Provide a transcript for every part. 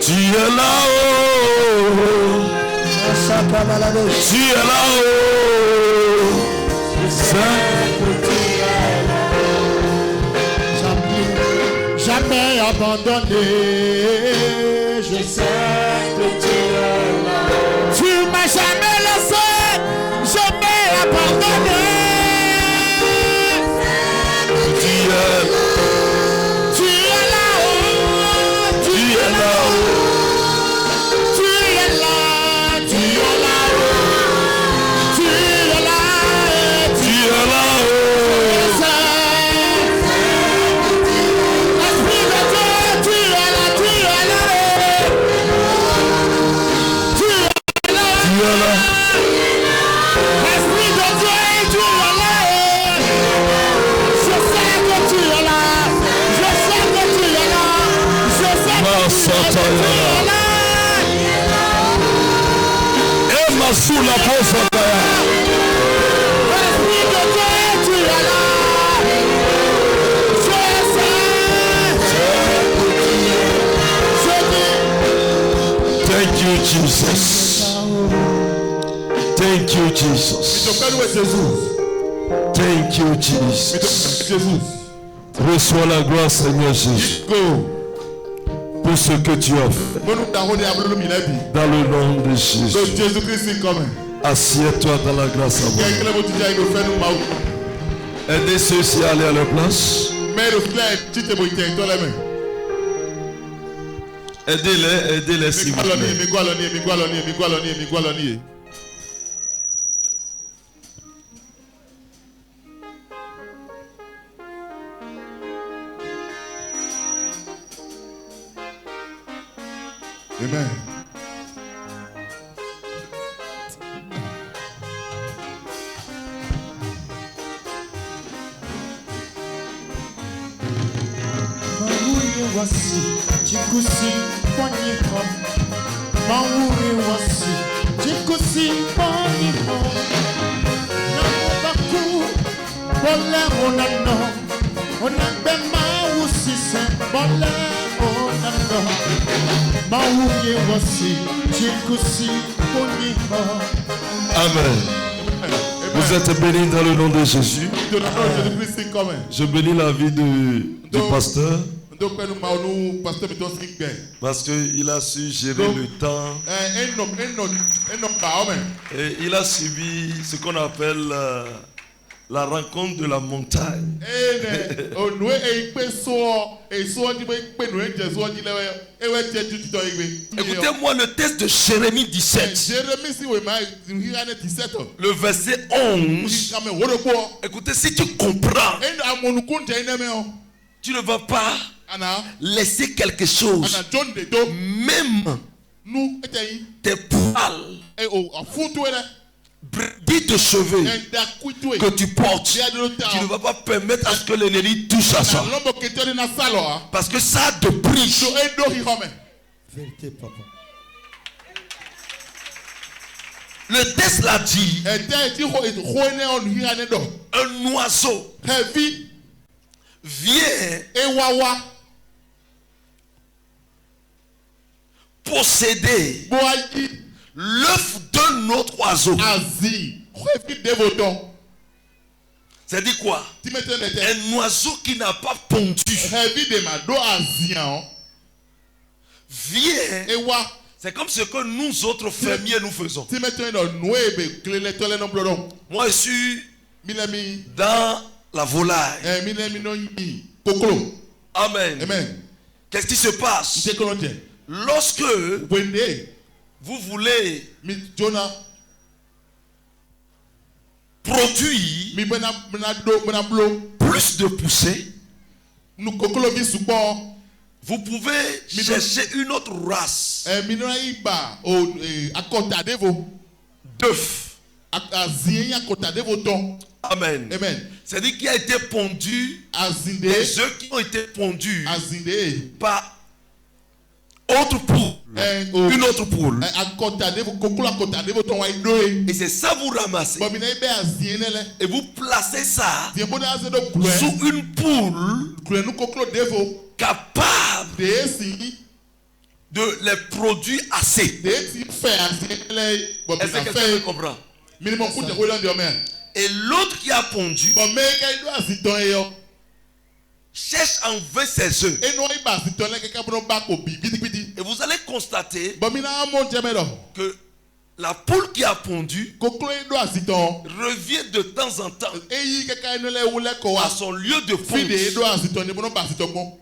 Tu es là-haut. Tu es là-haut. Jamais abandonné. Je sais que tu es là. Tu m'as jamais laissé, jamais abandonné. Tu es là-haut. Tu es là-haut. Tu es là-haut. Tu es là, tu es là-haut. Tu es là, Tu es là-haut. Emma sous la poche. Thank you, Jesus. Thank you, Jesus. Thank you, Jesus. Reçois la gloire, Seigneur Jésus, pour ce que tu as fait. Dans le nom de Jésus. Assieds-toi dans la grâce à moi. Aidez ceux-ci à aller à leur place. Aidez-les s'il vous plaît. Amen. Wasi, chikusi, ponyiko. Mauri wasi, chikusi, ponyiko. Namubaku, bole onano. Onagbe mawusi se, bole onano. Mauri wasi, chikusi, ponyiko. Amen. Vous êtes bénis dans le nom de Jésus. Je bénis la vie du pasteur. Parce qu'il a su gérer le temps. Et il a suivi ce qu'on appelle la rencontre de la montagne. Écoutez-moi le texte de Jérémie 17. Le verset 11. Écoutez, si tu comprends, tu ne vas pas laisser quelque chose, même tes poils, brebis de cheveux que tu portes, tu ne vas pas permettre à ce que l'ennemi touche à ça. Parce que ça a de prix. Vérité, papa. Le texte l'a dit. Un oiseau vient posséder l'œuf d'un autre oiseau. C'est-à-dire quoi? Un oiseau qui n'a pas pondu vient. C'est comme ce que nous autres fermiers nous faisons. Moi je suis dans la volaille. Amen. Qu'est-ce qui se passe? Lorsque vous voulez produire plus de poussée, vous pouvez chercher une autre race d'œufs. Amen. C'est-à-dire qu'il a été pondu, les œufs qui ont été pondus par autre poule, une autre poule. Et c'est ça vous ramassez. Et vous placez ça sous une poule capable de les produits assez. Est-ce que quelqu'un comprend? Et l'autre qui a pondu cherche à enlever ses œufs. Et vous allez constater que la poule qui a pondu revient de temps en temps à son lieu de ponte,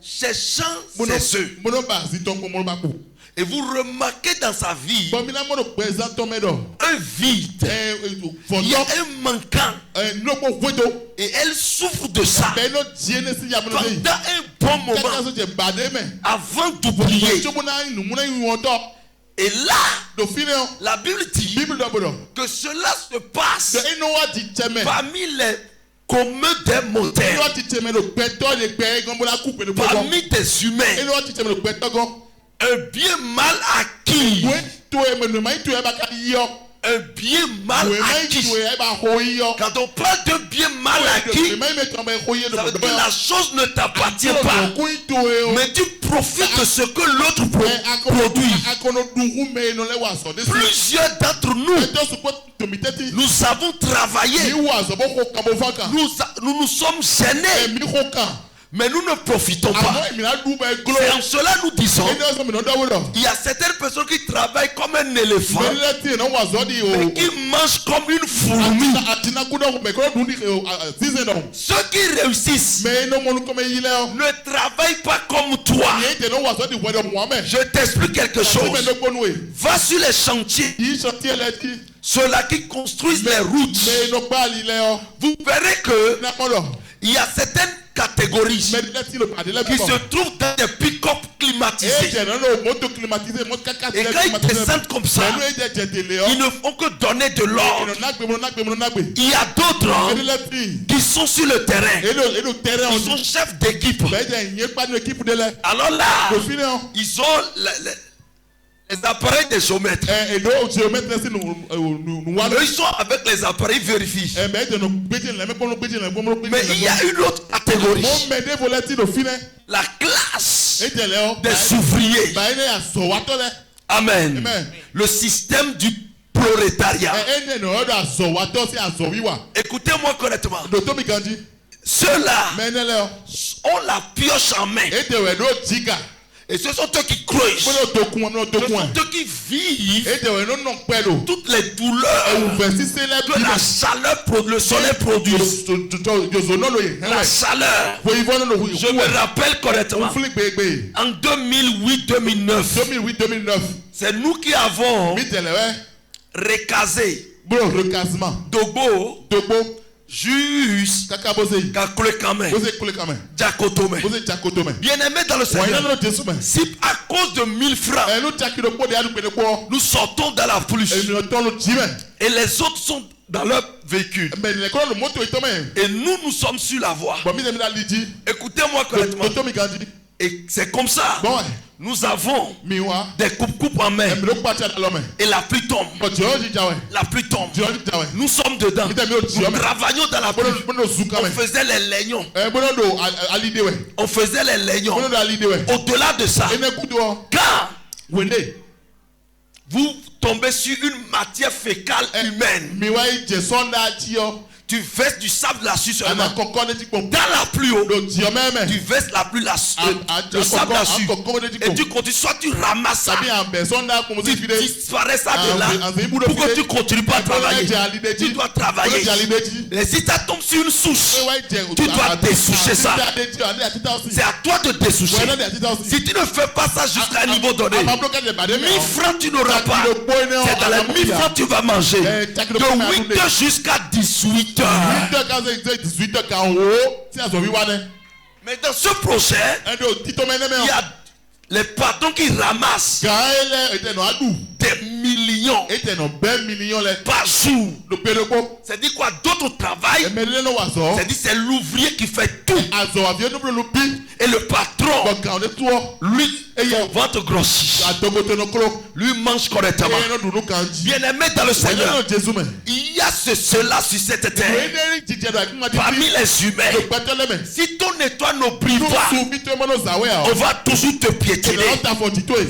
cherchant ses œufs. Et vous remarquez dans sa vie un vide, il y a un manquant, et elle souffre de ça pendant un bon moment avant d'oublier. Et là, la Bible dit que cela se passe parmi les communs des montagnes, parmi des humains. Un bien mal acquis. Un bien mal acquis. Quand on parle de bien mal acquis, ça veut dire que la chose ne t'appartient pas, mais tu profites de ce que l'autre produit. Plusieurs d'entre nous avons travaillé, nous nous sommes gênés, mais nous ne profitons pas. C'est en cela nous disons, il y a certaines personnes qui travaillent comme un éléphant, mais qui mangent comme une fourmi. Ceux qui réussissent ne travaillent pas comme toi. Je t'explique quelque chose. Va sur les chantiers, ceux-là qui construisent les routes. Vous verrez que il y a certaines catégories qui se trouvent dans des pick-up climatisés. Et quand ils descendent comme ça, ils ne font que donner de l'ordre. Il y a d'autres qui sont sur le terrain. Ils sont chefs d'équipe. Alors là, ils ont les appareils des géomètres. Ils sont avec les appareils vérifiés. Mais il y a une autre catégorie. La classe des ouvriers. Amen. Le système du prolétariat. Écoutez-moi correctement. Ceux-là ont la pioche en main. Et ce sont eux qui creusent. Ce sont eux qui vivent toutes les douleurs que la chaleur, le soleil produit. La chaleur. Je me rappelle correctement. En 2008-2009, c'est nous qui avons recasé Dobo. Jusqu'à Kakulekame, Jakotome. Bien-aimé dans le Seigneur, si à cause de 1000 francs nous sortons dans la pluie et les autres sont dans leur véhicule et nous sommes sur la voie, écoutez-moi correctement. Et c'est comme ça. Nous avons des coupes en main. Et la pluie tombe. La pluie tombe. Nous sommes dedans. Nous travaillons dans la pluie. On faisait les légnons. On faisait les légnons. Au-delà de ça, quand vous tombez sur une matière fécale humaine, tu verses du sable là-dessus seulement. Dans la pluie, tu verses le sable là-dessus. Et tu continues, soit tu ramasses ça, tu disparais ça de là. Pourquoi tu ne continues pas à travailler? Tu dois travailler. Et si ça tombe sur une souche, tu dois dessoucher ça. C'est à toi de dessoucher. Si tu ne fais pas ça jusqu'à un niveau donné, 1000 francs tu n'auras pas. C'est dans les 1000 francs que tu vas manger. De 8h jusqu'à 18h. Mais dans ce projet, il y a les patrons qui ramassent des millions par jour. C'est-à-dire quoi? D'autres travaillent. C'est-à-dire c'est l'ouvrier qui fait tout. Et le patron, lui, son ventre grossit. Lui mange correctement. Bien-aimé dans le Seigneur, il y a cela sur cette terre, parmi les humains, si ton étoile ne brille pas, on va toujours te piétiner.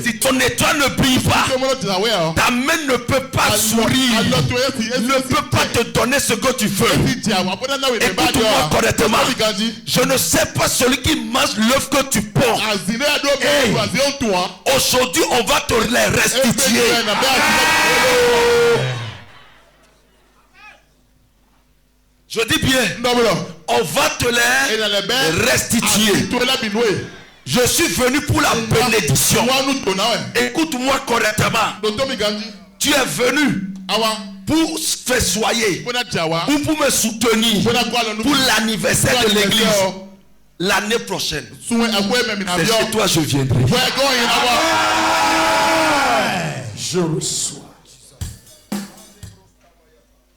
Si ton étoile ne brille pas, ta main ne peut pas sourire, ne peut pas te donner ce que tu veux. Écoute-moi correctement. Je ne sais pas celui qui mange l'œuf que tu portes. Hey, aujourd'hui, on va te les restituer. Je dis bien, on va te les restituer. Je suis venu pour la bénédiction. Écoute-moi correctement. Tu es venu pour festoyer, ou pour me soutenir pour l'anniversaire de l'église. L'année prochaine, c'est chez toi je viendrai. Je reçois.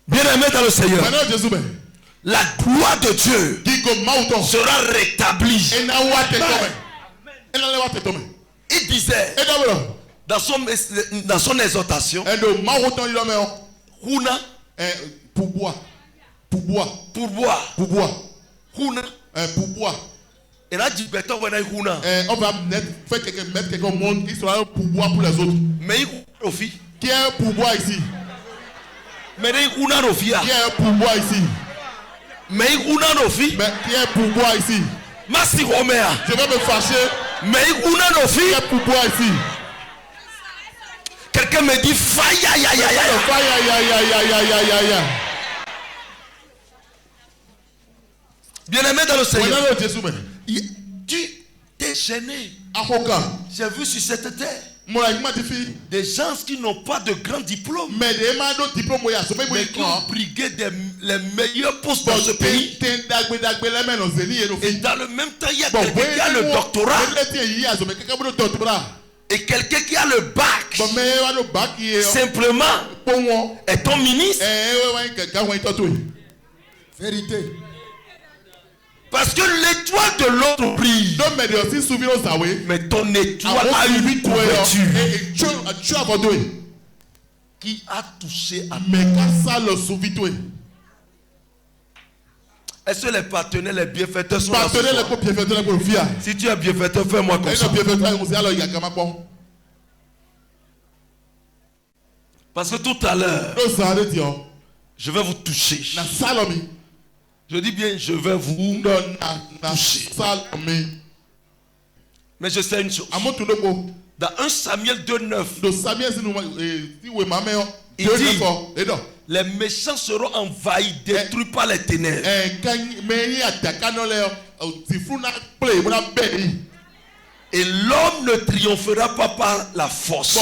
Bien-aimé dans le Seigneur, la gloire de Dieu sera rétablie. Il disait dans son exhortation, Huna, pourboire. Et là, on va mettre quelqu'un au monde qui sera un pourboire pour les autres. Mais qui est un pourboire ici? Qui est un pourboire ici? Mais qui est un pourboire ici? Je vais me fâcher. Qui est un pourboire ici? Quelqu'un me dit faille. Bien-aimé dans le Seigneur, tu t'es gêné. J'ai vu sur cette terre des gens qui n'ont pas de grands diplômes, mais qui ont brigué les meilleurs postes dans ce pays. Et dans le même temps, il y a quelqu'un qui a le doctorat et quelqu'un qui a le bac. Simplement, est ton ministre. Vérité. Parce que l'étoile de l'autre brille. Mais ton étoile a une couverture qui a touché à toi. Est-ce que les partenaires, les bienfaiteurs sont là? Si tu es bienfaiteur, fais-moi comme ça. Parce que tout à l'heure, je vais vous toucher. Je dis bien, je vais vous toucher. Mais je sais une chose. Dans 1 Samuel 2:9, il dit, les méchants seront envahis, détruits par les ténèbres. Et l'homme ne triomphera pas par la force. Ça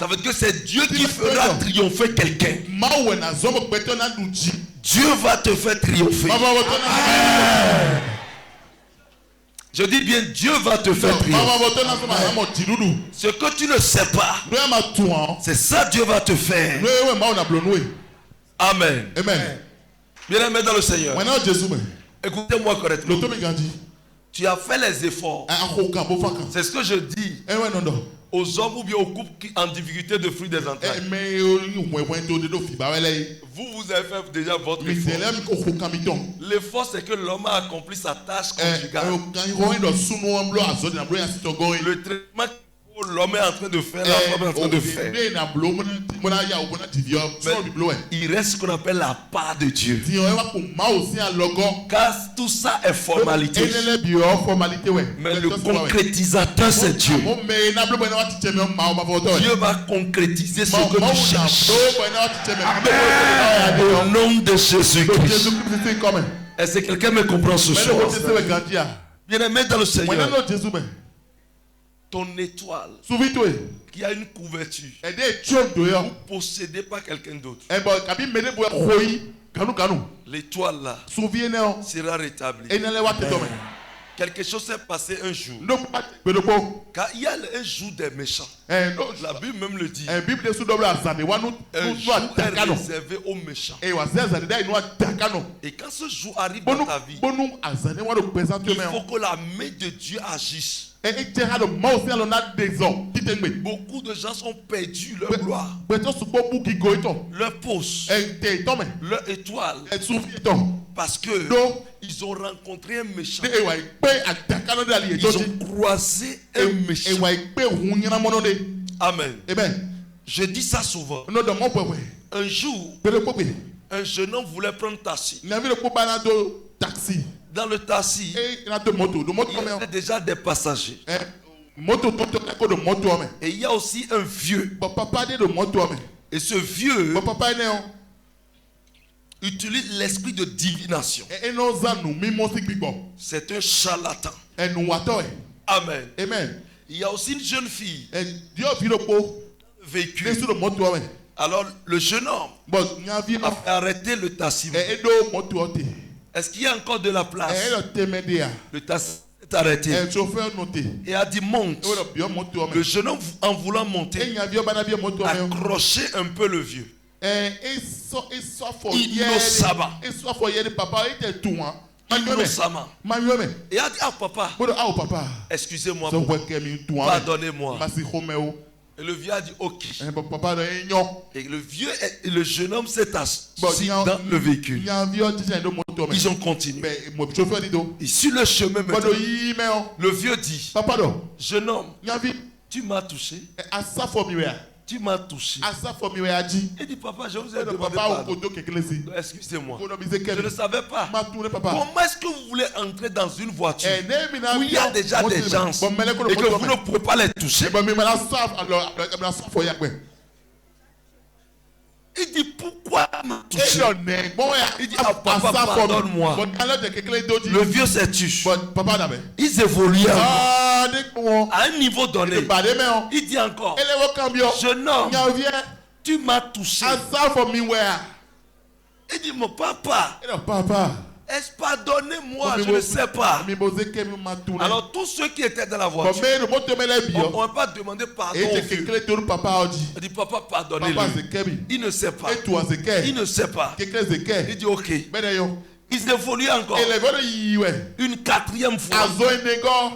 veut dire que c'est Dieu qui fera triompher quelqu'un. Dieu va te faire triompher. Je dis bien, Dieu va te faire triompher. Ce que tu ne sais pas, c'est ça Dieu va te faire. Amen. Bien-aimé dans le Seigneur, écoutez-moi correctement. Tu as fait les efforts. C'est ce que je dis aux hommes ou bien aux couples en difficulté de fruits des entrailles. Vous avez fait déjà votre effort. L'effort, c'est que l'homme a accompli sa tâche conjugale. Le traitement que l'homme est en train de faire, la femme est en train de faire. Mais il reste ce qu'on appelle la part de Dieu. Car tout ça est formalité. Mais le concrétisateur, c'est Dieu. Dieu va concrétiser ce que tu cherches. Au nom de Jésus-Christ. Est-ce que quelqu'un me comprend ce soir? Bien-aimé dans le Seigneur, ton étoile qui a une couverture, vous possédez pas quelqu'un d'autre. L'étoile là sera rétablie. Quelque chose s'est passé un jour. Car il y a un jour des méchants. La Bible même le dit. Un jour est réservé aux méchants. Et quand ce jour arrive dans ta vie, il faut que la main de Dieu agisse. Beaucoup de gens ont perdu leur gloire, leur poste, leur étoile, parce que ils ont rencontré un méchant. Ils ont croisé un méchant. Amen. Je dis ça souvent. Un jour, un jeune homme voulait prendre taxi. Dans le taxi, il y avait déjà des passagers. Et il y a aussi un vieux. Et ce vieux utilise l'esprit de divination. C'est un charlatan. Amen. Il y a aussi une jeune fille. Véhicule. Alors le jeune homme a fait arrêter le taxi. Est-ce qu'il y a encore de la place? Le taxi est arrêté. Et a dit monte. Le jeune homme, en voulant monter, a accroché un peu le vieux. Innocemment. Innocemment. Et a dit papa, excusez-moi, pardonnez-moi. Et le vieux a dit ok. Et le vieux et le jeune homme s'est assis dans le véhicule. Ils ont continué. Et sur le chemin maintenant, le vieux dit, jeune homme, tu m'as touché. Tu m'as touché. Il dit papa, je vous ai demandé pardon. Excusez-moi. Je ne savais pas. Comment est-ce que vous voulez entrer dans une voiture où il y a déjà des gens et que vous ne pouvez pas les toucher? Il dit pourquoi m'a touché? Il dit papa, pardonne-moi. Le vieux s'est tué. Ils évoluent à un niveau donné. Il dit encore, jeune homme, tu m'as touché. Il dit mon papa, est-ce pardonnez-moi, je ne sais pas. Alors tous ceux qui étaient dans la voiture on n'a pas demandé pardon au vieux. Il dit papa, pardonnez-lui. Il ne sait pas. Il ne sait pas. Il dit ok. Ils évoluent encore. Une quatrième fois.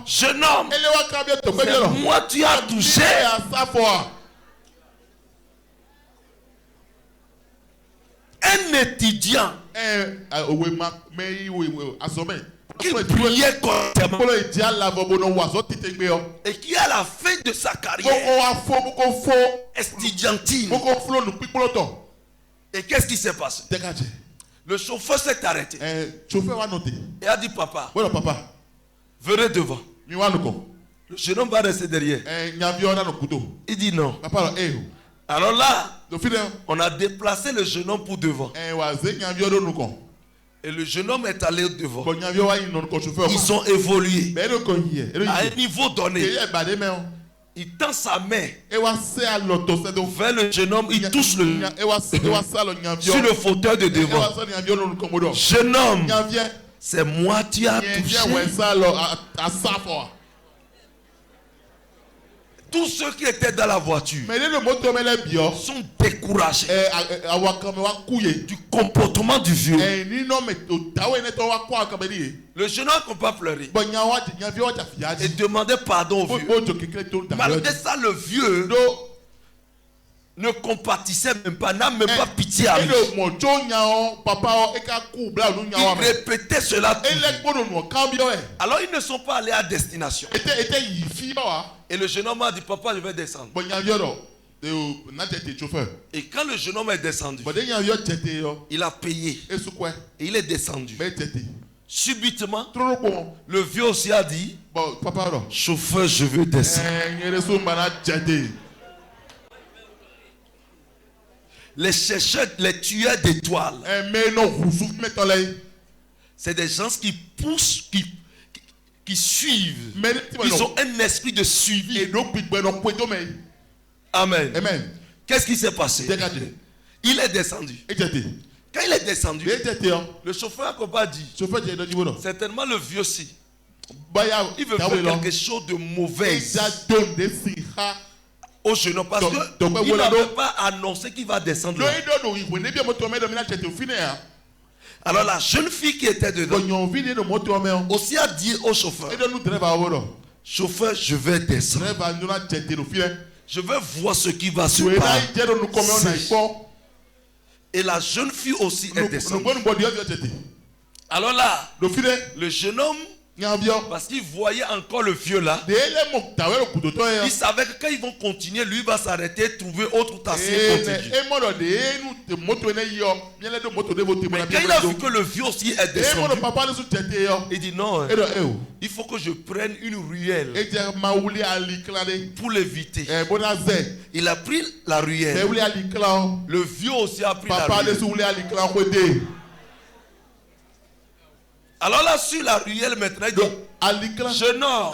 Jeune homme, c'est moi tu as touché. Un étudiant qui priait constamment et qui à la fin de sa carrière estudiantine. Et qu'est-ce qui s'est passé? Le chauffeur s'est arrêté et a dit papa, venez devant. Le jeune homme va rester derrière. Il dit non. Alors là, on a déplacé le jeune homme pour devant. Et le jeune homme est allé devant. Ils ont évolué à un niveau donné. Il tend sa main vers le jeune homme. Il touche sur le fauteuil de devant. Jeune homme, c'est moi tu as touché. Tous ceux qui étaient dans la voiture sont découragés du comportement du vieux. Le jeune homme ne peut pas pleurer et demander pardon au vieux. Malgré ça, le vieux ne compatissait même pas, n'a même pas pitié à lui. Il répétait cela toujours. Alors ils ne sont pas allés à destination. Et le jeune homme a dit papa, je vais descendre. Et quand le jeune homme est descendu, il a payé et il est descendu. Subitement, le vieux aussi a dit chauffeur, je veux descendre. Les chercheurs, les tueurs d'étoiles, c'est des gens qui poussent, qui suivent. Ils ont un esprit de suivi. Amen. Qu'est-ce qui s'est passé? Il est descendu. Quand il est descendu, le chauffeur a dit certainement le vieux aussi. Il veut faire quelque chose de mauvais au jeune homme parce qu'il n'avait pas annoncé qu'il va descendre. Alors la jeune fille qui était dedans aussi a dit au chauffeur Chauffeur, je vais descendre. Je vais voir ce qui va se passer. Et la jeune fille aussi est descendue. Alors là, le jeune homme, parce qu'il voyait encore le vieux là, il savait que quand ils vont continuer, lui va s'arrêter, trouver autre taxi et continuer. Mais quand il a vu que le vieux aussi est descendu, il dit non, il faut que je prenne une ruelle pour l'éviter. Il a pris la ruelle. Le vieux aussi a pris la ruelle. Alors là, sur la ruelle, maintenant, il dit, jeune homme,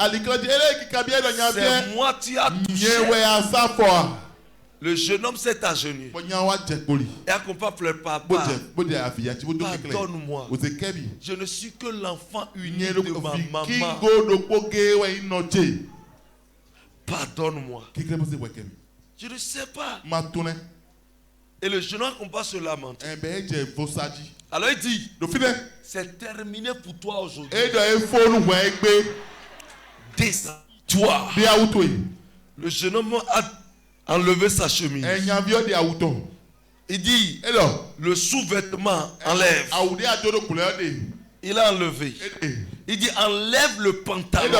c'est moi qui a touché. Le jeune homme s'est agenouillé. Et a compris, pleure, papa. Pardonne-moi. Je ne suis que l'enfant unique de ma maman. Pardonne-moi. Je ne sais pas. Et le jeune homme commence à se lamenter. Alors il dit, c'est terminé pour toi aujourd'hui. Descends-toi. Le jeune homme a enlevé sa chemise. Il dit, le sous-vêtement enlève. Il a enlevé. Il dit, enlève le pantalon.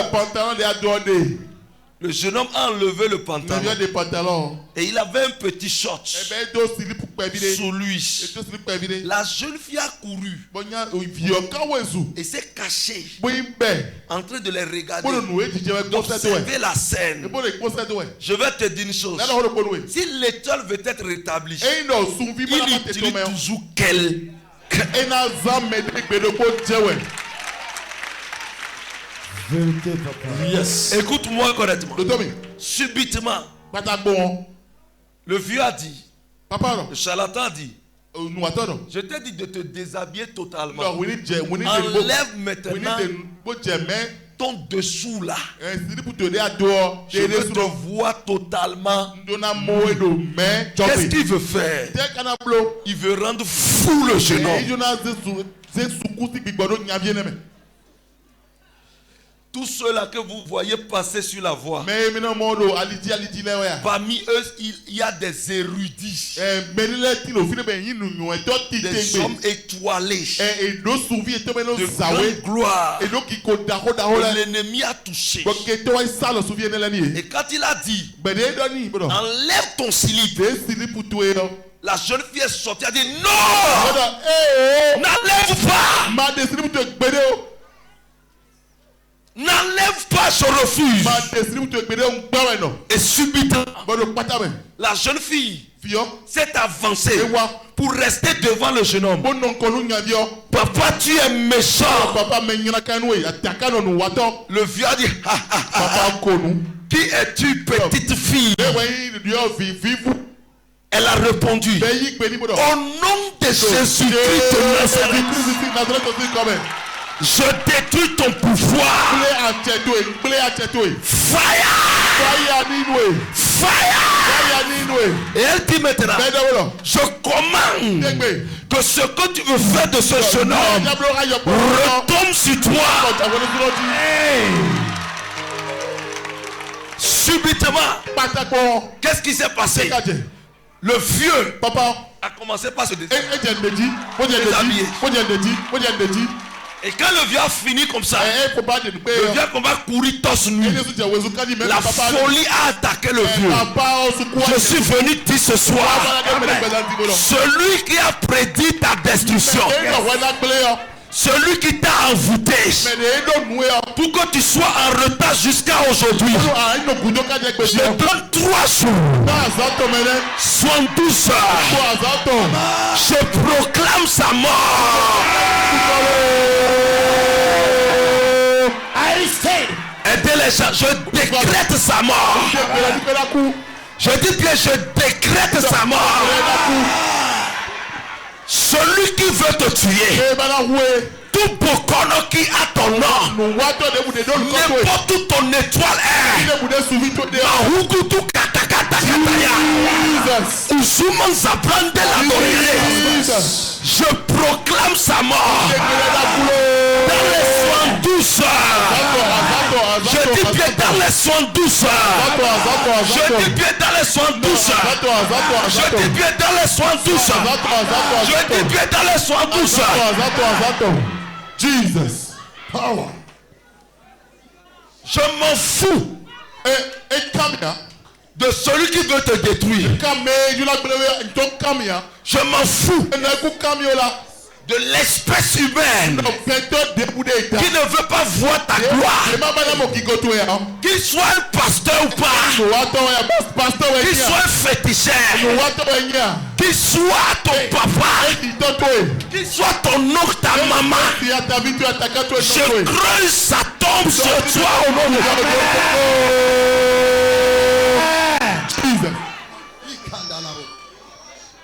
Le jeune homme a enlevé le pantalon. Et il avait un petit short sous lui. La jeune fille a couru et s'est cachée en train de les regarder, d'observer la scène. Je vais te dire une chose. Si l'étoile veut être rétablie, il utilise toujours quelqu'un. Yes. Écoute-moi correctement. Subitement, le vieux a dit, le charlatan a dit, je t'ai dit de te déshabiller totalement. Enlève maintenant ton dessous là. Je veux te voir totalement. Qu'est-ce qu'il veut faire? Il veut rendre fou le jeune homme. Tous ceux-là que vous voyez passer sur la voie, parmi eux, il y a des érudits, des hommes étoilés, de grande gloire. Et l'ennemi a touché. Et quand il a dit, enlève ton slip, la jeune fille est sortie, elle a dit non, n'enlève pas. N'enlève pas, je refuse. Et subitement, la jeune fille s'est avancée pour rester devant le jeune homme. Papa, tu es méchant. Le vieux a dit, qui es-tu, petite fille? Elle a répondu, au nom de Jésus-Christ de Nazareth, je détruis ton pouvoir. Fire! Et elle dit maintenant, je commande que ce que tu veux faire de ce jeune homme retombe sur toi. Subitement, qu'est-ce qui s'est passé? Le vieux a commencé par se déshabiller. Et quand le vieux a fini comme ça, le vieux va courir torse nu. La folie a attaqué le vieux. Je suis venu dire ce soir, celui qui a prédit ta destruction, celui qui t'a envoûté pour que tu sois en retard jusqu'à aujourd'hui, je donne 3 jours, 72 heures, je proclame sa mort. Aidez les gens, je décrète sa mort. Je dis bien, je décrète sa mort. Celui qui veut te tuer, tout bokono qui a ton nom, n'importe où ton étoile est, Mahukutu katakata Je proclame sa mort. Dans les 72 heures. Je dis bien dans les 72 heures. Je dis bien dans les 72 heures. Je dis bien dans les 72 heures. Je dis bien dans les 72 heures. Jesus. Power. Je m'en fous de celui qui veut te détruire. Je m'en fous de l'espèce humaine qui ne veut pas voir ta gloire. Qu'il soit un pasteur ou pas, qu'il soit un féticheur, qu'il soit ton papa, qu'il soit ton oncle, ta maman, je creuse sa tombe sur toi au nom de Jésus.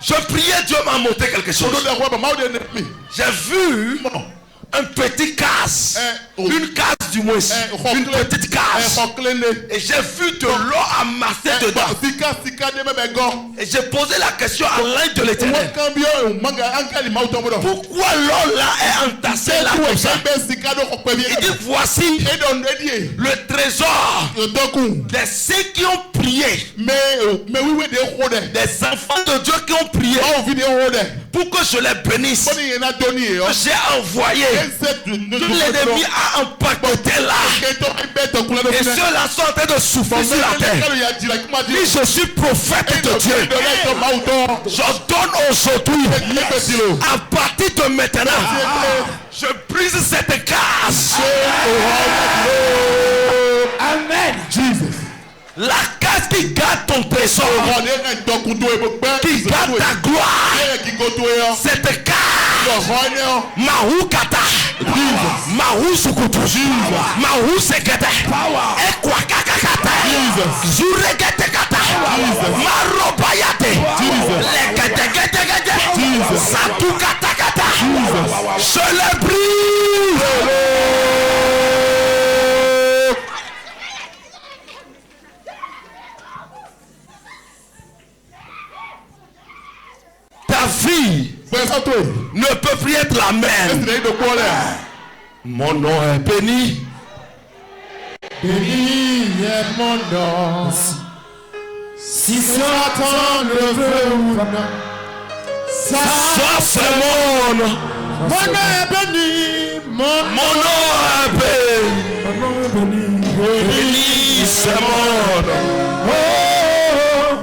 Je priais, Dieu m'a montré quelque chose. J'ai vu un petit case, une case du moins, une petite case. Et j'ai vu de l'eau amassée dedans. Et j'ai posé la question à l'ange de l'Éternel. Pourquoi l'eau là est entassée là comme ça? Il dit voici le trésor de ceux qui ont prié. Des enfants de Dieu qui ont prié pour que je les bénisse. J'ai envoyé. Tout l'ennemi a empaqueté là. Et ceux-là sont en train de souffrir sur la terre. Si je suis prophète de Dieu, je donne aujourd'hui, à partir de maintenant, je brise cette case. Amen. Jesus. La case qui garde ton trésor, qui garde ta gloire, cette case, Mahou Kata, Mahou Sukutu, Mahou Sekete, Ekwakaka Kata, Zurekete Kata, Marobayate, Lekete Kete Kete, Satu Kata Kata, je le brise. Ta vie ne peut plus être la même. Mon nom est béni. Béni est mon nom. Si Satan le veut ou non, ça c'est mon nom. Mon nom est béni. Mon nom est béni. Béni c'est mon nom. Oh,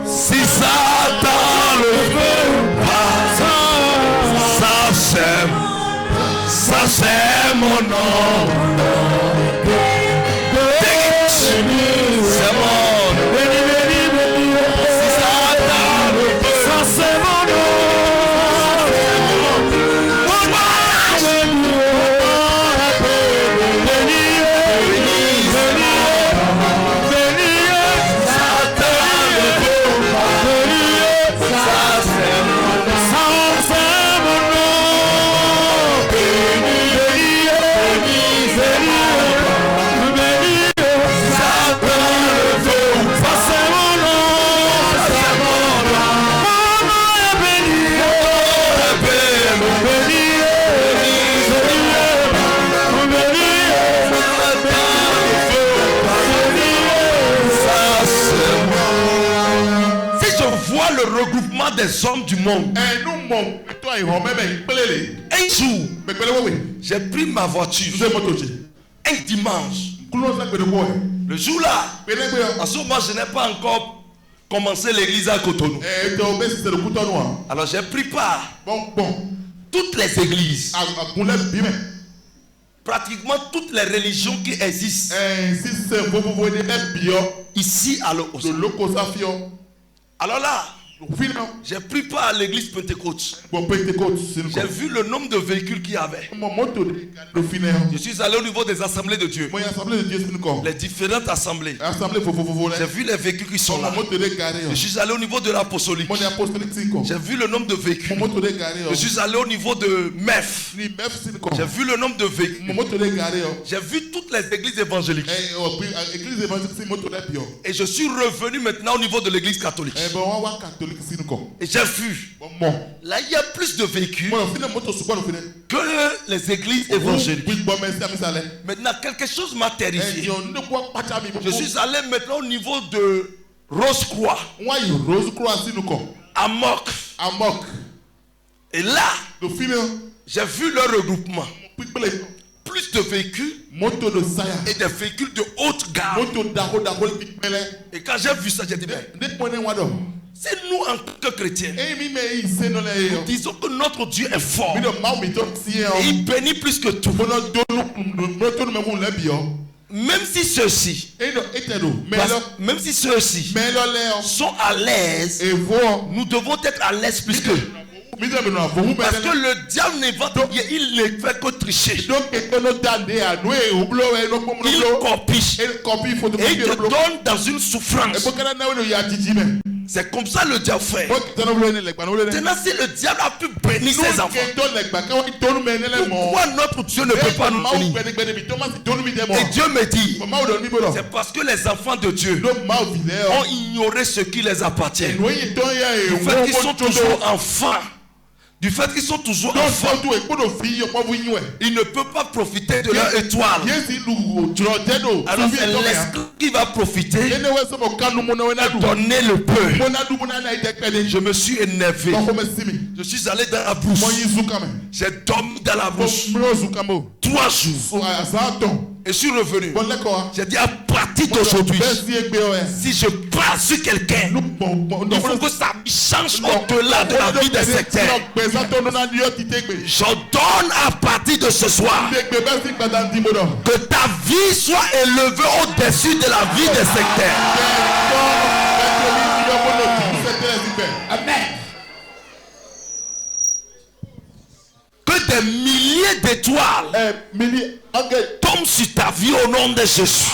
si Satan le veut pas, ça c'est mon nom. C'est mon nom. Si Satan le veut, ça c'est mon nom. Regroupement des hommes du monde. Un jour, j'ai pris ma voiture. Un dimanche. Le jour là, à ce moment, je n'ai pas encore commencé l'église à Cotonou. Alors j'ai pris part. Toutes les églises. Pratiquement toutes les religions qui existent. Ici à l'Okosa. Alors là, J'ai pris part à l'église Pentecôte. J'ai vu le nombre de véhicules qu'il y avait. Je suis allé au niveau des assemblées de Dieu. Les différentes assemblées. J'ai vu les véhicules qui sont là. Je suis allé au niveau de l'apostolique. J'ai vu le nombre de véhicules. Je suis allé au niveau de MEF. J'ai vu le nombre de véhicules. J'ai vu toutes les églises évangéliques. Et je suis revenu maintenant au niveau de l'église catholique. Et j'ai vu, là il y a plus de véhicules que les églises évangéliques. Maintenant quelque chose m'a terrifié. Je suis allé maintenant au niveau de Rose-Croix, Amok. Et là, j'ai vu leur regroupement. Plus de véhicules et des véhicules de haute gamme. Et quand j'ai vu ça, j'ai dit, c'est nous en tant que chrétiens. Nous disons que notre Dieu est fort. Et il bénit plus que tout. Même si ceux-ci sont à l'aise, nous devons être à l'aise plus qu'eux. Parce que le diable il ne fait que tricher. Il copie. Et il te donne dans une souffrance. C'est comme ça le diable fait. Maintenant, si le diable a pu bénir ses enfants, pourquoi notre Dieu ne peut pas nous bénir? Et Dieu me dit, c'est parce que les enfants de Dieu ont ignoré ce qui les appartient. Du fait qu'ils sont toujours enfants. Du fait qu'ils sont toujours enfants, ils ne peuvent pas profiter de leur étoile. Alors c'est l'esprit qui va profiter et donner le peu. Je me suis énervé. Je suis allé dans la brousse. J'ai dormi dans la brousse 3 jours. Et je suis revenu. J'ai dit à partir d'aujourd'hui, si je parle sur quelqu'un, il faut que ça change au-delà de la vie des sectaires. J'ordonne à partir de ce soir que ta vie soit élevée au-dessus de la vie des sectaires. Amen. Que des milliers d'étoiles tombent sur ta vie au nom de Jésus.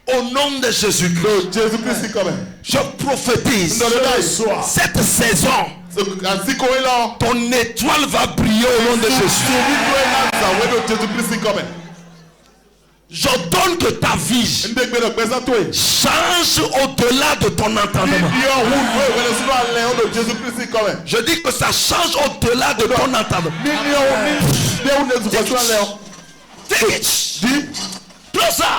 Au nom de Jésus-Christ, je prophétise cette saison. Ton étoile va briller au nom de Jésus. J'ordonne que ta vie change au-delà de ton entendement. Je dis que ça change au-delà de ton entendement. Take it. Closer.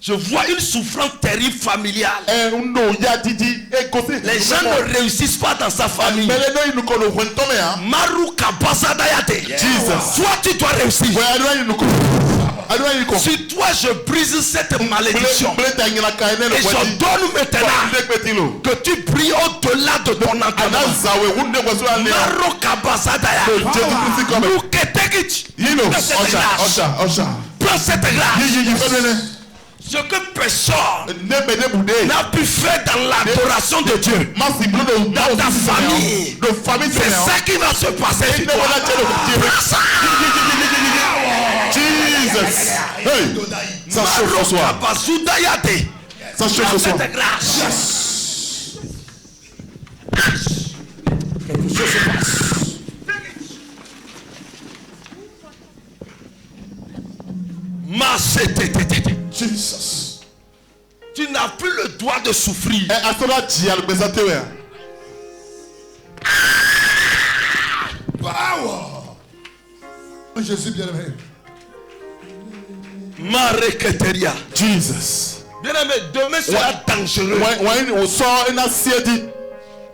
Je vois une souffrance terrible familiale. Les gens ne réussissent pas dans sa famille. Maruka Basadayate. Toi tu dois réussir. Sur toi je brise cette malédiction. Et je donne maintenant que tu pries au-delà de ton entendement. Maruka Basadayate. Prends cette grâce. Ce que personne n'a pu faire dans l'adoration de Dieu, dans ta famille, c'est ça qui va se passer sur toi. Jesus. Hey, ça chauffe François. Ça chauffe François. Quelque chose se passe. Jesus. Tu n'as plus le droit de souffrir. Jésus bien-aimé. Mareketeria. Jesus. Bien-aimé, demain sera dangereux.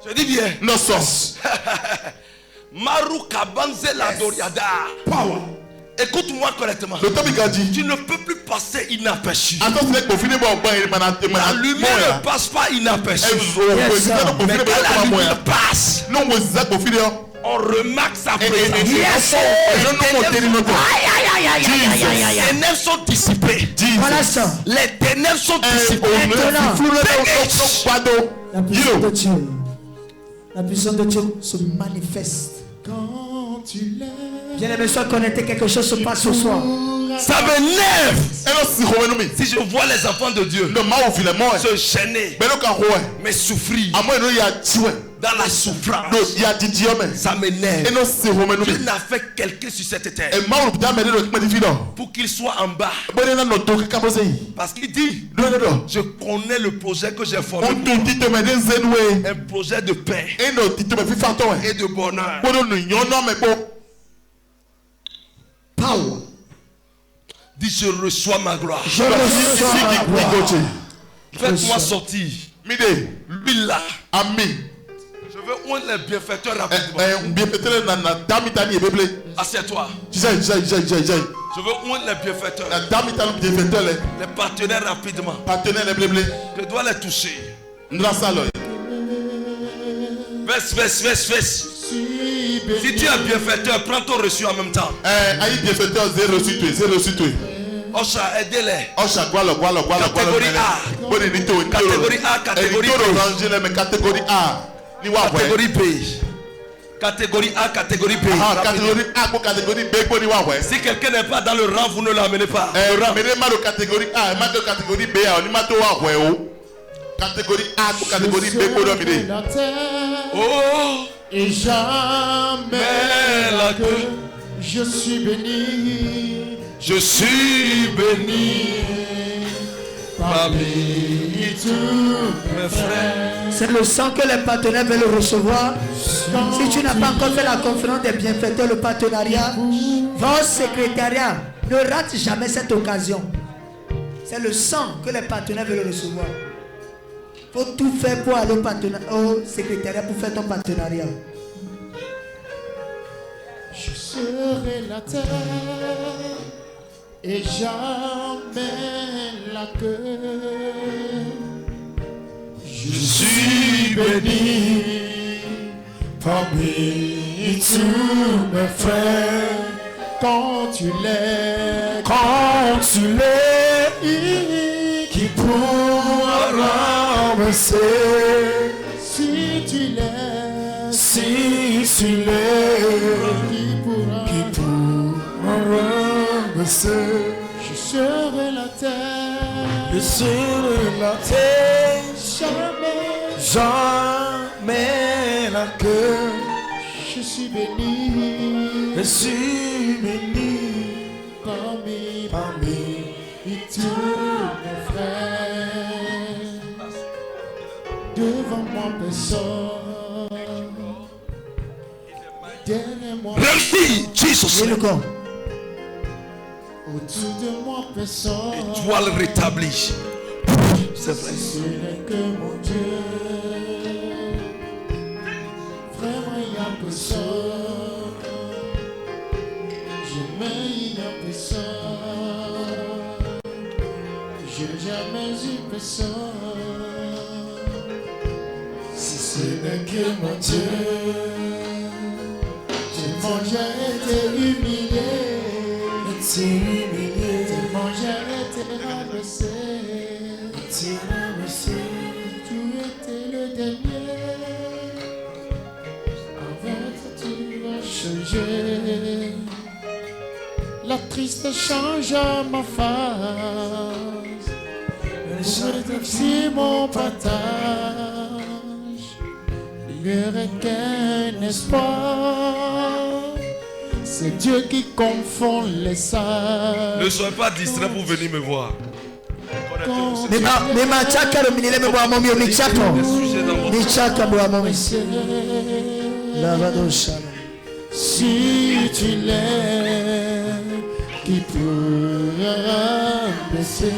Je dis bien. No sauce. Maru Kabanze la Doriada. Power. Écoute-moi correctement. Tu ne peux plus passer inaperçu. La lumière ne passe pas inaperçu. Mais quand la lumière passe, on remarque sa présence. Les ténèbres sont dissipées. Les ténèbres sont dissipées. La puissance de Dieu se manifeste. Bien aimé, sois connecté, quelque chose se passe ce soir. Ça m'énerve si je vois les enfants de Dieu se gêner, mais souffrir. Dans la souffrance, ça m'énerve. Dieu n'a fait quelqu'un sur cette terre pour qu'il soit en bas. Parce qu'il dit, je connais le projet que j'ai formé. Un projet de paix et de bonheur. Power. Dis, je reçois ma gloire. Je reçois ma gloire. Faites-moi sortir. Lui là. Je veux oindre les bienfaiteurs rapidement. Assieds-toi. Je veux oindre les bienfaiteurs. Les partenaires rapidement. Je dois les toucher. Verse. Si tu es bienfaiteur, prends ton reçu en même temps. Osha, aidez-les. Catégorie A. Catégorie A. Catégorie B. Catégorie A, catégorie B. Si quelqu'un n'est pas dans le rang, vous ne l'amenez pas. Catégorie A, catégorie B, catégorie A, catégorie B. Oh, et jamais la queue, je suis béni. Je suis béni parmi tous mes frères. C'est le sang que les partenaires veulent recevoir. Si tu n'as pas encore fait la conférence des bienfaiteurs, le partenariat, va au secrétariat. Ne rate jamais cette occasion. C'est le sang que les partenaires veulent recevoir. Il faut tout faire pour aller au secrétariat pour faire ton partenariat. Je serai la terre et jamais la queue. Je suis béni parmi tous mes frères. Quand tu l'es, qui pourra ramasser. Si tu l'es, qui pourra ramasser. Je serai la terre, jamais la queue. Je suis béni, parmi tous mes frères. Devant moi personne, derrière moi Jesus. Au-dessus de moi personne. Et tu vas le rétablir. C'est vrai. Ce n'est que mon Dieu. Vraiment il n'y a personne. Jamais il n'y a personne. J'ai jamais eu personne. Si ce n'est que mon Dieu. Tellement j'ai été humilié. Tellement j'ai été rabaissé. Tu étais le dernier. Avec tu vas changer. La triste change ma face. Si mon partage, il n'y aurait qu'un espoir. C'est Dieu qui confond les sages. Ne sois pas distrait pour venir me voir. Si tu l'es, qui pourra baisser.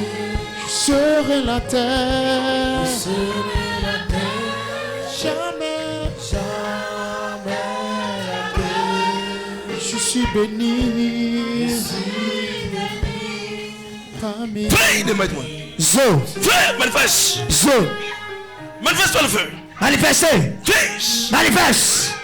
Je serai la terre. Jamais la terre. Je suis béni. Parmi Fais, manifeste. Manifeste le feu. Manifestez. Manifeste.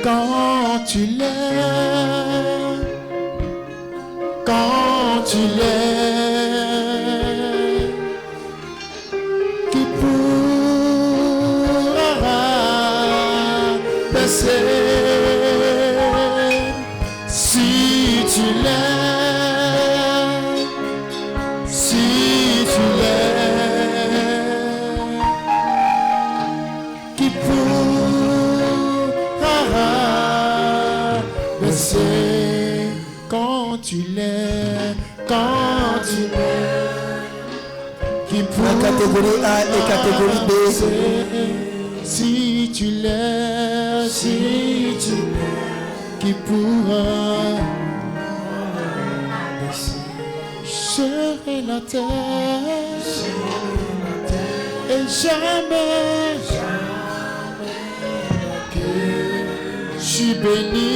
Quand tu l'aimes, quand tu l'aimes, qui pourra baisser? Si tu l'aimes, si tu l'aimes, qui pourra baisser? Quand tu l'aimes, quand tu l'aimes, qui pourra la catégorie A et catégorie B. Si tu l'aimes, si tu l'aimes, qui pourra serrer la terre et jamais je suis béni.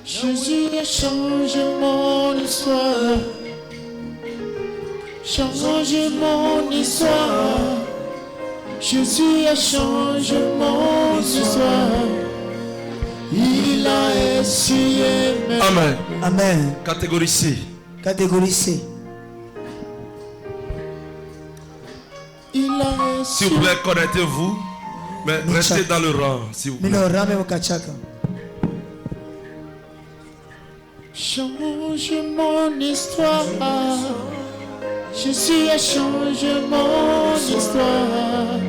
Jésus a changé mon histoire. Changé mon histoire. Jésus a changé mon histoire. Il a essuyé mes... Amen. Amen. Catégorie C. Catégorie C. Il a essuyé... S'il vous plaît, connectez-vous. Mais restez dans le rang, s'il vous plaît. Change mon histoire. Jésus a changé mon histoire.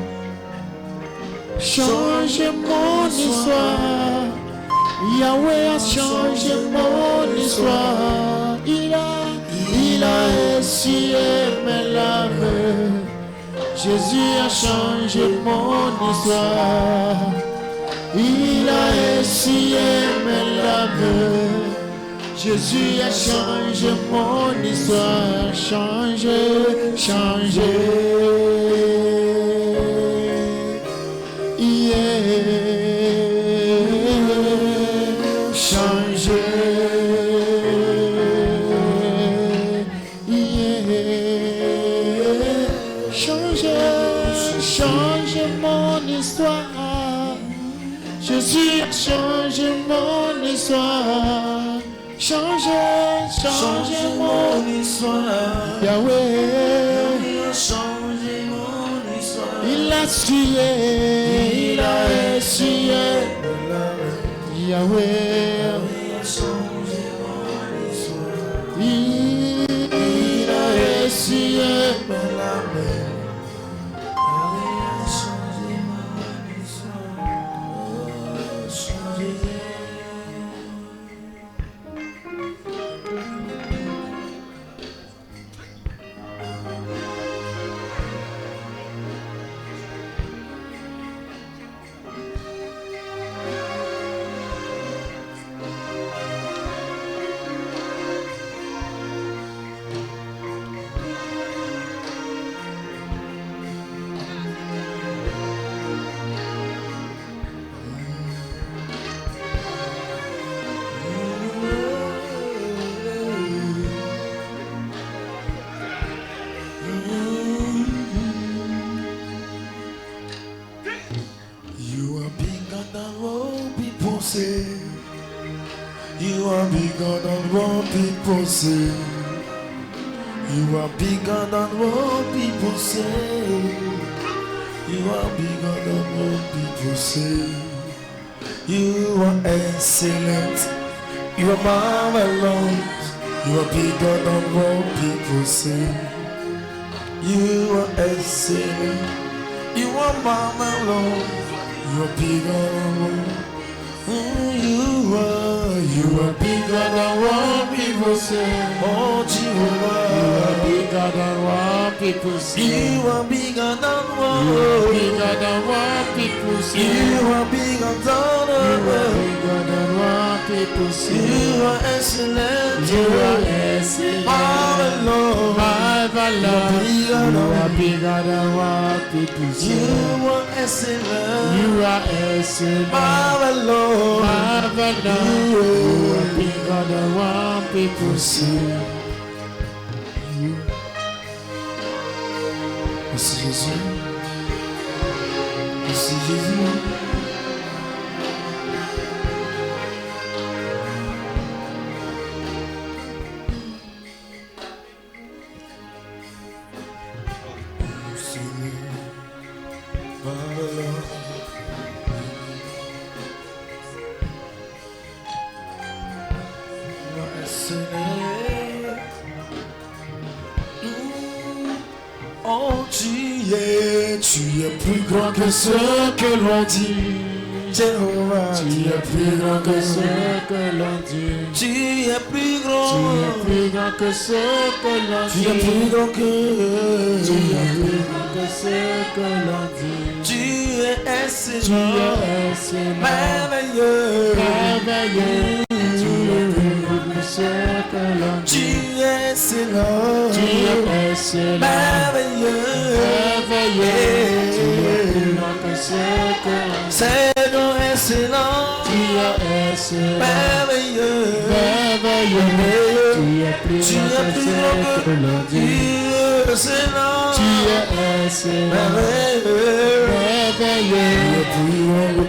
Change mon histoire. Yahweh a changé mon histoire. Il a essuyé mes larmes. Jésus a changé mon histoire. Il a essuyé mes larmes. Jésus a changé mon histoire. Changé, changé. Changé. Changé, changé mon histoire. Jésus a changé mon histoire. Changez, changez mon histoire. Yahweh a changé mon histoire. Il a essuyé, il a essuyé. Yahweh a changé mon histoire. Il a essuyé mon larme. Yahweh a changé mon histoire. Changé. You are bigger than what people say. You are bigger than what people say. You are bigger than what people say. You are excellent You are marvelous. You are bigger than what people say. You are excellent. You are marvelous. You are bigger than what you are bigger than what people say. Oh, Jehovah, you are bigger than what people say. You are bigger than what people say. You are bigger than what people say. You are excellent. You are excellent. Marvelous. You are bigger than what people say. You are excellent. You are excellent. Marvelous. You are bigger than what people say. Merci Jésus. Merci Jésus. Oh, tu es plus grand que ce que l'on dit. Jéhovah, tu es plus grand que ce que l'on dit. Tu es plus grand. Tu es plus grand que ce que l'on dit. Tu es plus grand que. Tu es plus grand que ce que l'on dit. Tu es excellent. Tu es excellent. Merveilleux. Merveilleux. Tu es plus grand que ce que l'on dit. Tu es excellent. Tu es excellent. Merveilleux. Merveilleux. Tu es plus grand que ce que l'on dit. Seigneur excellent. Tu es excellent. Merveilleux. Merveilleux. Tu es plus grand que ce que l'on dit. Excellent. Tu es excellent. Merveilleux. Merveilleux. Tu es plus grand.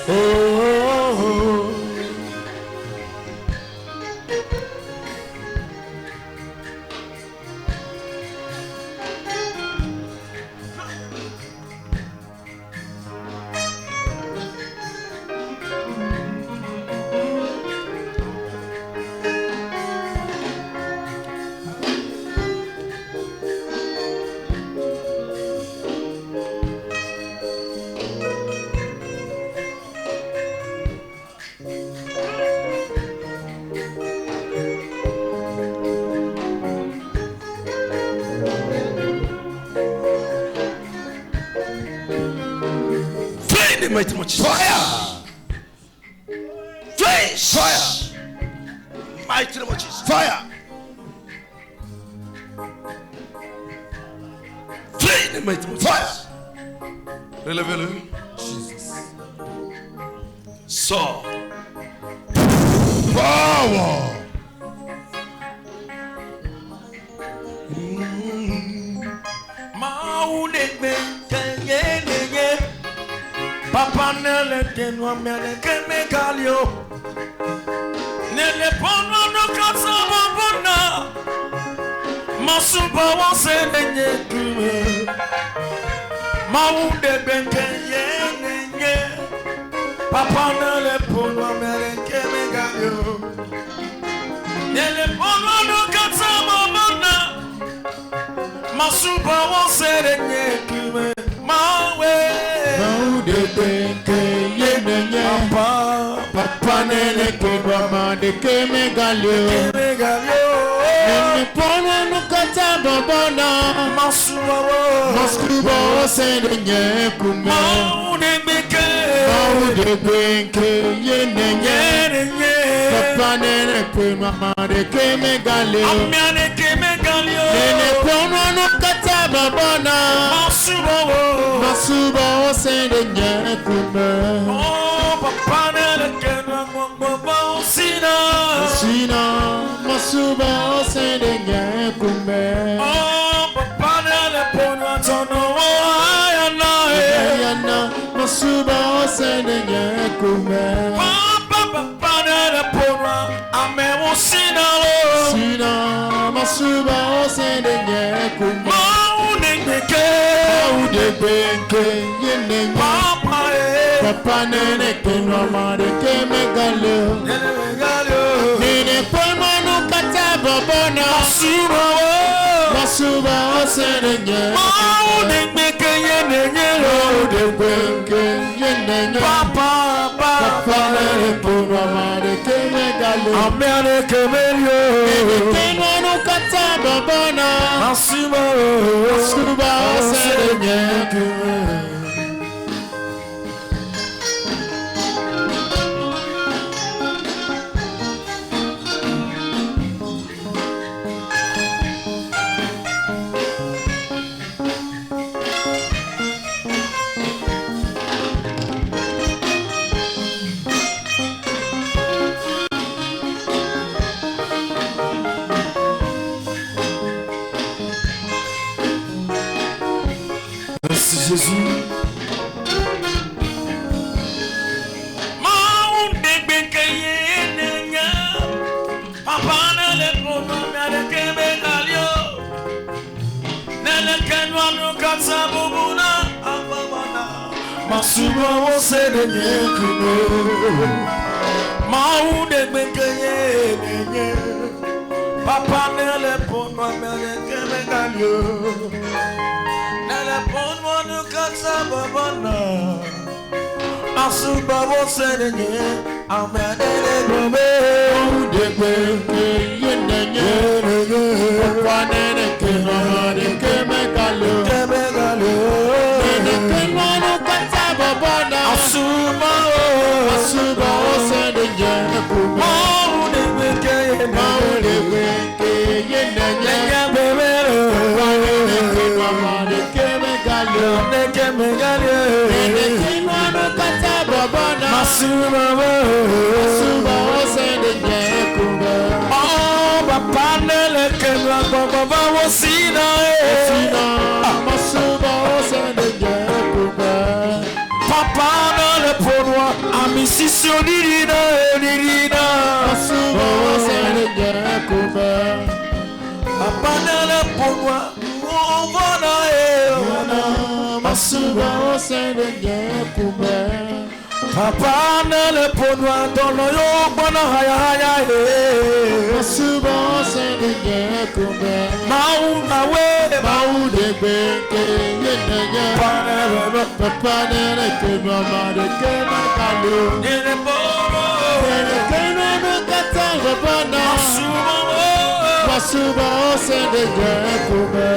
Oh, oh, oh. Fire! Flames! Fire! Mighty name of Jesus. Fire! Flame! Mighty name of Jesus. Fire! Relevez-le. Jesus. Sors. Power! Papa nele kenwa mele keme kalio nele pono no kasa babona masuba wose nenye kume maude benke yenye papa nele pono mele keme kalio nele pono no kasa babona masuba wose nenye kume mawe Papa nene ke mama de ke me galio nene pono no kata babona masuba se de nye kume maude benke yenye papa nene ke mama de ke me galio nene pono no kata babona masuba se de nye kume papa nene ke Sina masuba se de nye kume papa nene pono atono ayana masuba se de nye kume papa nene pono amewo sina masuba se de nye kume de benke yenye papa nene ke no mare ke me galio Senenye. Papa, Papa, Papa, Amere Kemelio, Kenono Kataba Bana, Asuba, Asuba, Senenye. Jésus. Masuba Senenye kuno. Maunde Benkaye nenye. Papa nele pono mele kemegalio. Nele pono no katsa babana. Masuba Senenye. Amadele gobe. Maunde Benkaye nenye. Papa nele kemade kemegalio. Kemegalio. Nele kemano katsa babana. Asuba Senenye. Maunde Benkaye Papa le pourroi, ami si solide, Papa le pourroi, on va Masuba Senenye kume. Papa le pourroi, dans le yobana haya Masuba Senenye kume. Mauna de beke yenye. Papa ne ke mama de ke makalo. Nene boro. Nene ke no katanga bana. Masuba Senenye kume.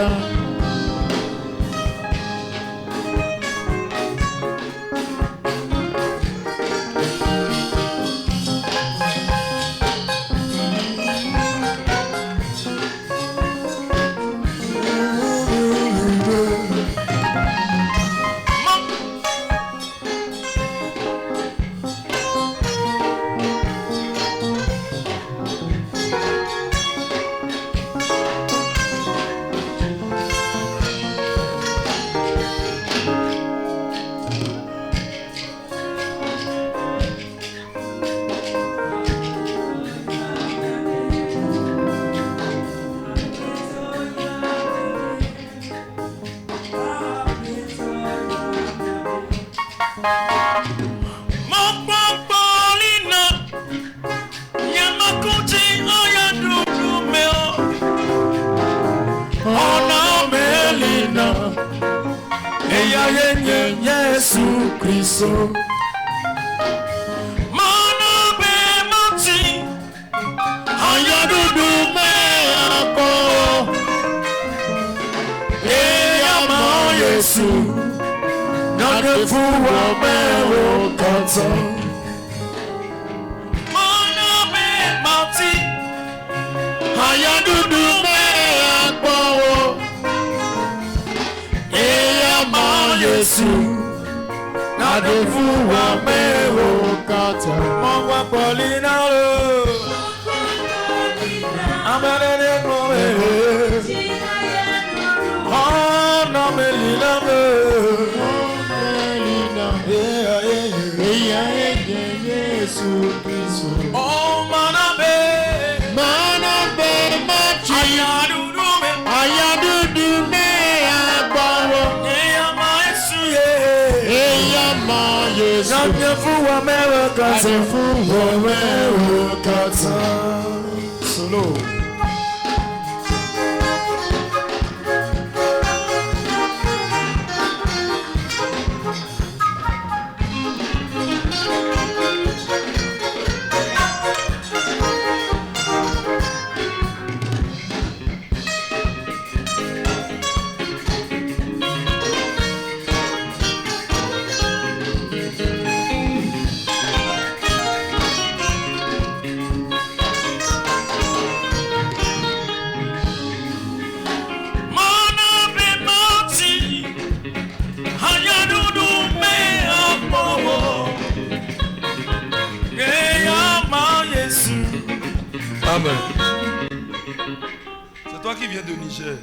Yesu Kristo Mana be mati Ayadudu me apo Eyama Yesu Nade fuwa me wokata Mana be mati Ayadudu me apo Eyama Yesu Adefu wa mewo kata Mwa polina lo Amelele kome Ana melina me Yesu Kristo Oh manabe machi Ayadudu me agbawo Yesu Nadefuwa mewo kata Solo Amen. C'est toi qui viens de Niger.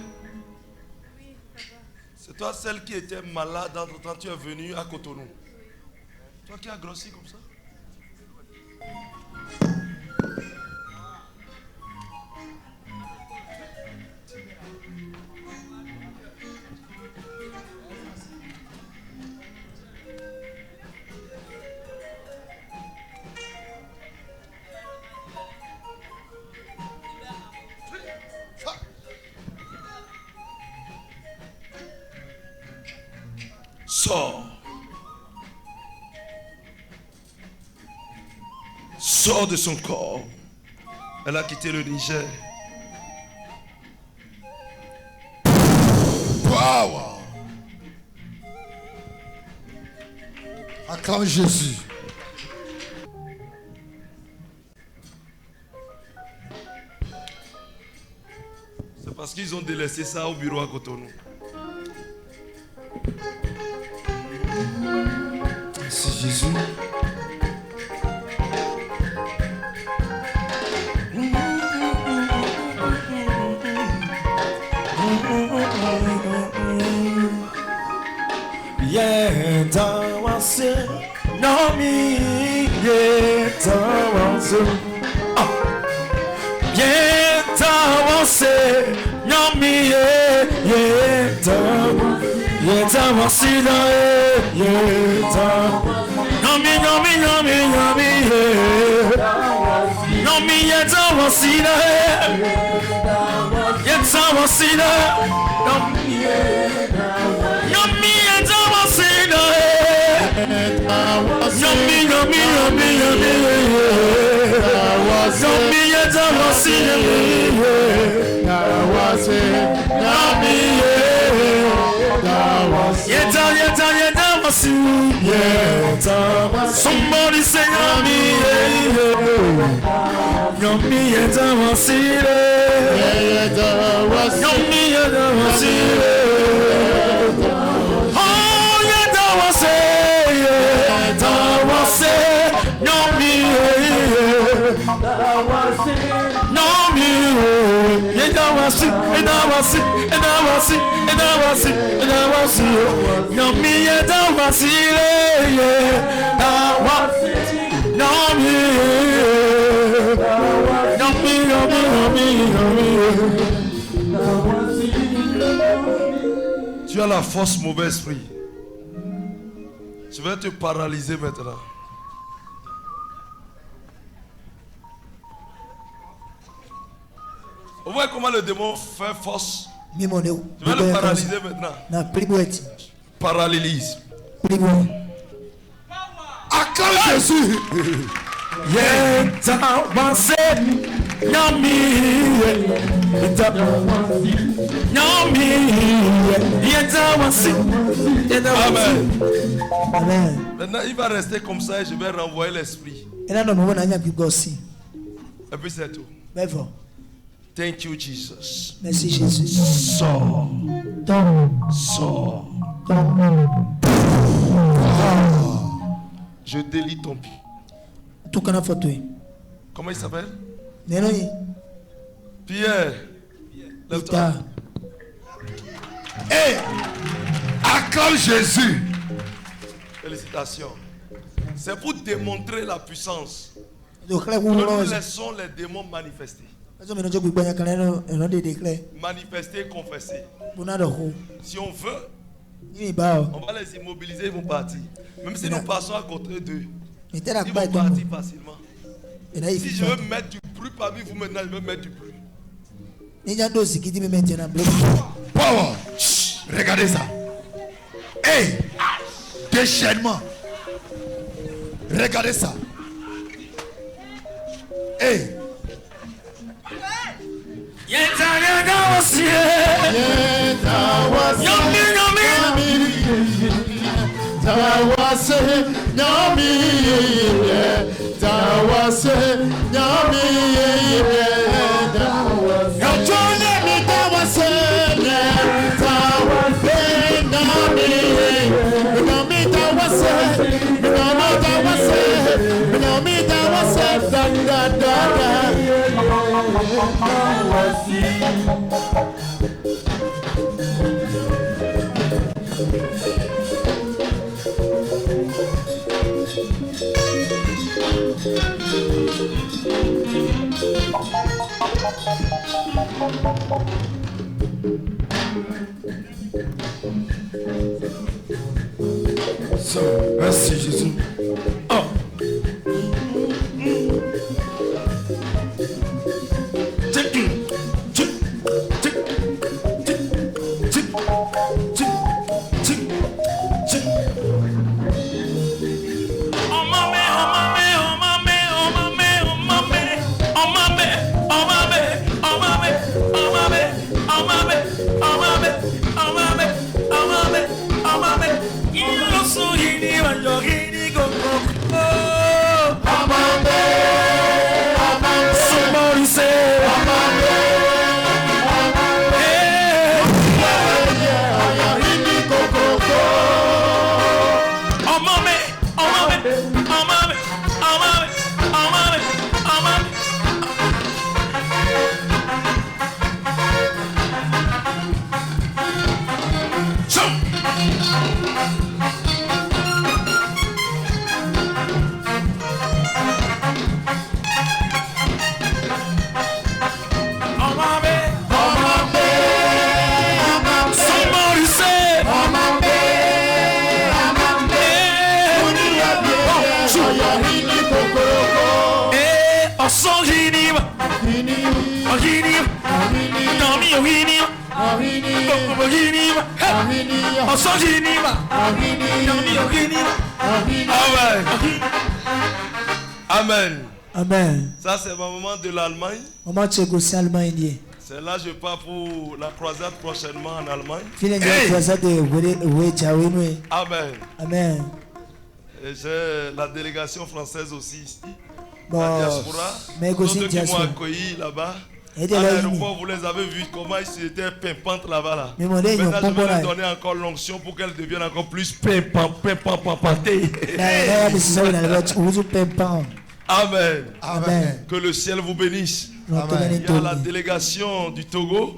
C'est toi celle qui était malade quand tu es venu à Cotonou. Toi qui as grossi comme ça. Sors. Sors de son corps. Elle a quitté le Niger. Power. Acclame Jésus. C'est parce qu'ils ont délaissé ça au bureau à Cotonou. Merci Jésus. Yetawase Nami Yetawase Yetawase Nami Yetawase Nami Nami Nami Nami Nami Yetawase Yetawase Nami Yummy and Awasina. Yummy, yummy, yummy, yummy. Yummy and Awasina. Somebody say yummy. Yummy and Awasina. Yummy and Awasina. Tu as la force mauvais esprit. Je vais te paralyser maintenant. Vous voyez comment le démon fait force? Je vais le paralyser maintenant. Paralyse. Acclame Jésus. Amen. Maintenant, il va rester comme ça et je vais renvoyer l'esprit. Et puis c'est tout. Thank you, Jesus. Merci Jésus. Sors. Sors. Je délie ton pied. Comment il s'appelle? Pierre. Lève-toi. Hey, acclame Jésus. Félicitations. C'est pour démontrer la puissance. Nous laissons les démons manifester. Manifester, confesser. Si on veut, on va les immobiliser, ils vont partir. Même si nous passons à côté d'eux, ils vont partir facilement. Si je veux mettre du bruit parmi vous maintenant, je veux mettre du bruit. Power. Regardez ça. Hey, déchaînement. Regardez ça. Hey. Merci Jésus. Oh. Amen. Amen. Ça c'est ma maman de l'Allemagne. C'est là je pars pour la croisade prochainement en Allemagne. Hey! Amen. Amen. Et j'ai la délégation française aussi ici. Bon, la diaspora. Ceux qui m'ont accueilli là-bas. À l'aéroport, vous les avez vus comment ils étaient pimpantes là-bas. Là. Maintenant, je vais leur donner encore l'onction pour qu'elles deviennent encore plus pimpantées. Amen. Amen. Que le ciel vous bénisse. Amen. Il y a la délégation du Togo.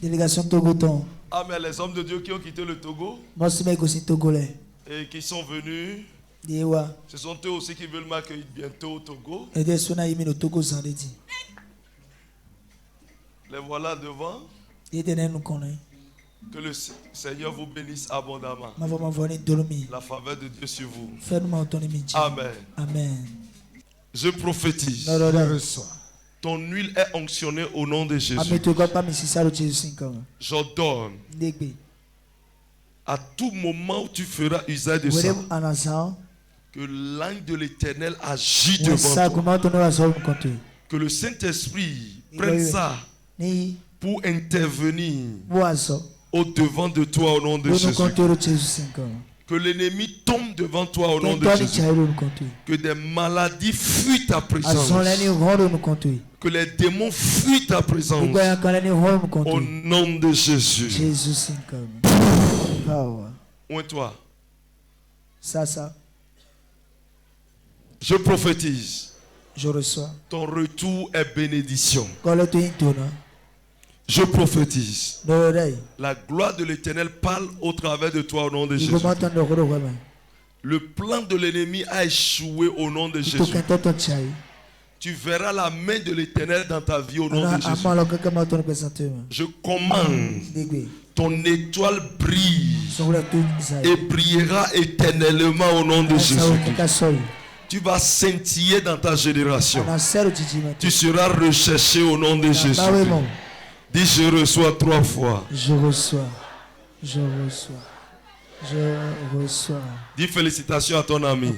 Délégation Togo. Amen. Les hommes de Dieu qui ont quitté le Togo et qui sont venus. Ce sont eux aussi qui veulent m'accueillir bientôt au Togo. Les voilà devant. Que le Seigneur vous bénisse abondamment. La faveur de Dieu sur vous. Amen. Amen. Je prophétise. Ton huile est onctionnée au nom de Jésus. J'ordonne. À tout moment où tu feras usage de ça, que l'ange de l'Éternel agit devant toi. Que le Saint-Esprit prenne ça pour intervenir au devant de toi au nom de Jésus. Que l'ennemi tombe devant toi au nom de Jésus. Que des maladies fuient ta présence. Que les démons fuient ta présence. Au nom de Jésus. Où toi? Je prophétise. Je reçois. Ton retour est bénédiction. Je prophétise. La gloire de l'Éternel parle au travers de toi au nom de Jésus. Le plan de l'ennemi a échoué au nom de Jésus. Tu verras la main de l'Éternel dans ta vie au nom de Jésus. Je commande. Ton étoile brille et brillera éternellement au nom de Jésus. Tu vas scintiller dans ta génération. Tu seras recherché au nom de Jésus. Dis je reçois 3 fois. Je reçois. Je reçois. Je reçois. Dis félicitations à ton ami.